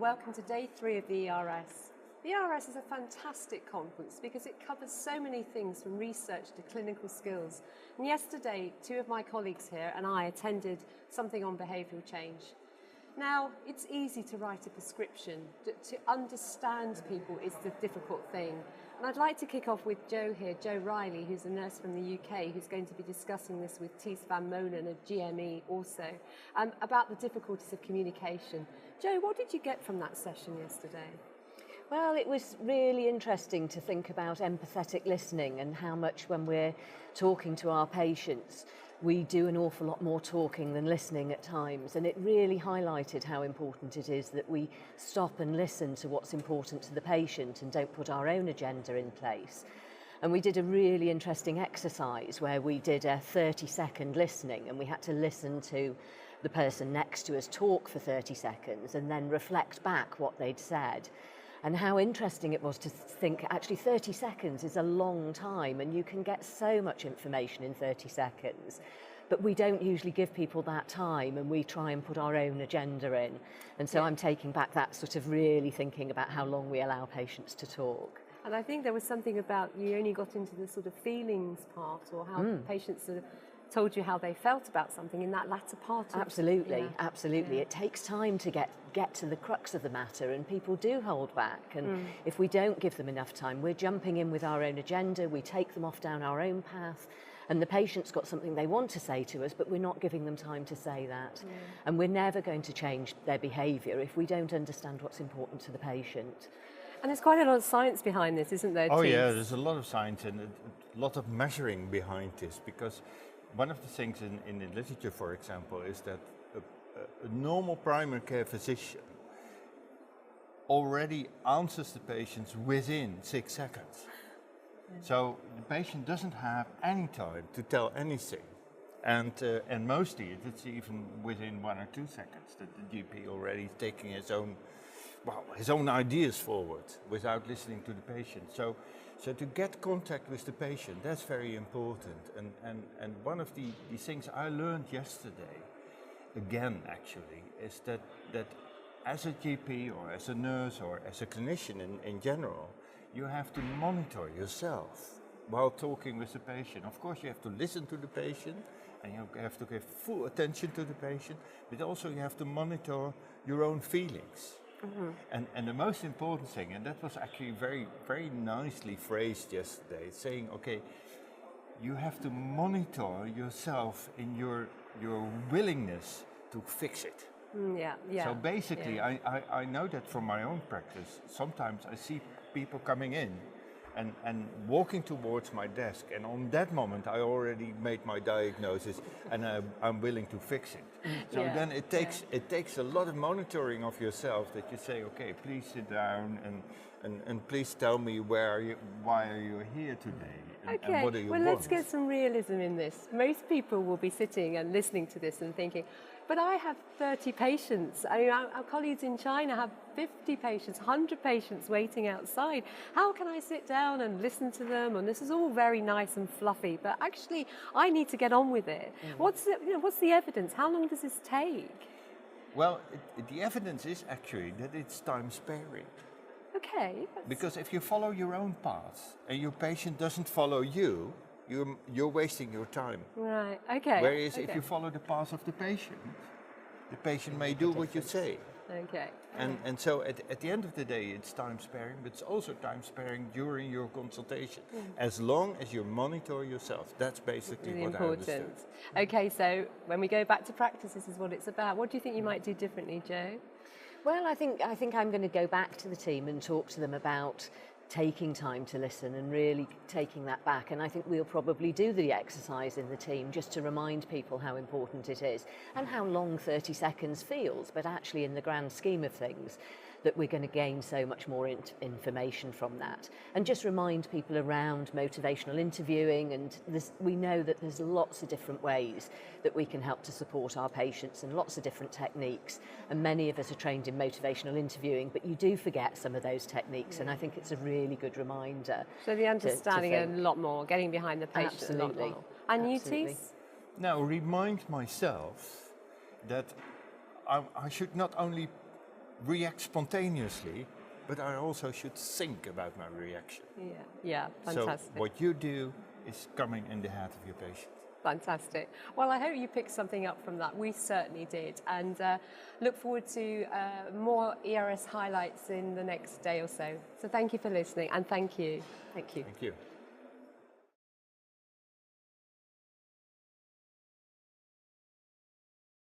and welcome to day 3 of the ERS. The ERS is a fantastic conference because it covers so many things from research to clinical skills. And yesterday, 2 of my colleagues here and I attended something on behavioural change. Now, it's easy to write a prescription. To understand people is the difficult thing. And I'd like to kick off with Jo here, Jo Riley, who's a nurse from the UK, who's going to be discussing this with Ties van Monen, a GME also, about the difficulties of communication. Jo, what did you get from that session yesterday? Well, it was really interesting to think about empathetic listening and how much when we're talking to our patients, we do an awful lot more talking than listening at times, and it really highlighted how important it is that we stop and listen to what's important to the patient and don't put our own agenda in place. And we did a really interesting exercise where we did a 30-second listening, and we had to listen to the person next to us talk for 30 seconds and then reflect back what they'd said. And how interesting it was to think actually 30 seconds is a long time and you can get so much information in 30 seconds. But we don't usually give people that time and we try and put our own agenda in. And so I'm taking back that sort of really thinking about how long we allow patients to talk. And I think there was something about you only got into the sort of feelings part or how patients sort of told you how they felt about something in that latter part. Absolutely. It takes time to get to the crux of the matter, and people do hold back. And if we don't give them enough time, we're jumping in with our own agenda, we take them off down our own path, and the patient's got something they want to say to us, but we're not giving them time to say that. And we're never going to change their behaviour if we don't understand what's important to the patient. And there's quite a lot of science behind this, isn't there, Oh Ties? yeah, there's a lot of science and a lot of measuring behind this, because one of the things in the literature, for example, is that a normal primary care physician already answers the patients within 6 seconds. So the patient doesn't have any time to tell anything. And mostly it's even within 1 or 2 seconds that the GP already is taking his own ideas forward without listening to the patient. So to get contact with the patient, that's very important. And one of the things I learned yesterday, again actually, is that as a GP or as a nurse or as a clinician in general, you have to monitor yourself while talking with the patient. Of course you have to listen to the patient and you have to give full attention to the patient, but also you have to monitor your own feelings. And the most important thing, and that was actually very, very nicely phrased yesterday, saying, okay, you have to monitor yourself in your willingness to fix it. So basically, I know that from my own practice. Sometimes I see people coming in and walking towards my desk, and on that moment I already made my diagnosis and I'm willing to fix it. So then it takes a lot of monitoring of yourself, that you say, okay, please sit down and please tell me why are you here today and what do you want? Let's get some realism in this. Most people will be sitting and listening to this and thinking, but I have 30 patients. I mean, our colleagues in China have 50 patients, 100 patients waiting outside. How can I sit down and listen to them? And this is all very nice and fluffy, but actually I need to get on with it. What's the evidence? How long does this take? Well, the evidence is actually that it's time sparing. Okay. Because if you follow your own path and your patient doesn't follow you, you're wasting your time. Right, okay. Whereas if you follow the path of the patient may do what you say. Okay. And so at the end of the day, it's time sparing, but it's also time sparing during your consultation. As long as you monitor yourself, that's basically really what important. I understood. Okay, so when we go back to practice, this is what it's about. What do you think you might do differently, Jo? Well, I think I'm going to go back to the team and talk to them about taking time to listen and really taking that back. And I think we'll probably do the exercise in the team just to remind people how important it is and how long 30 seconds feels, but actually in the grand scheme of things, that we're going to gain so much more information from that. And just remind people around motivational interviewing, and we know that there's lots of different ways that we can help to support our patients and lots of different techniques. And many of us are trained in motivational interviewing, but you do forget some of those techniques, and I think it's a really good reminder. So the understanding a lot more, getting behind the patient a lot more. And you, Ties? Now, remind myself that I should not only react spontaneously, but I also should think about my reaction. Yeah, fantastic. So what you do is coming in the head of your patient. Fantastic. Well, I hope you picked something up from that. We certainly did. And look forward to more ERS highlights in the next day or so. So thank you for listening, and thank you. Thank you. Thank you.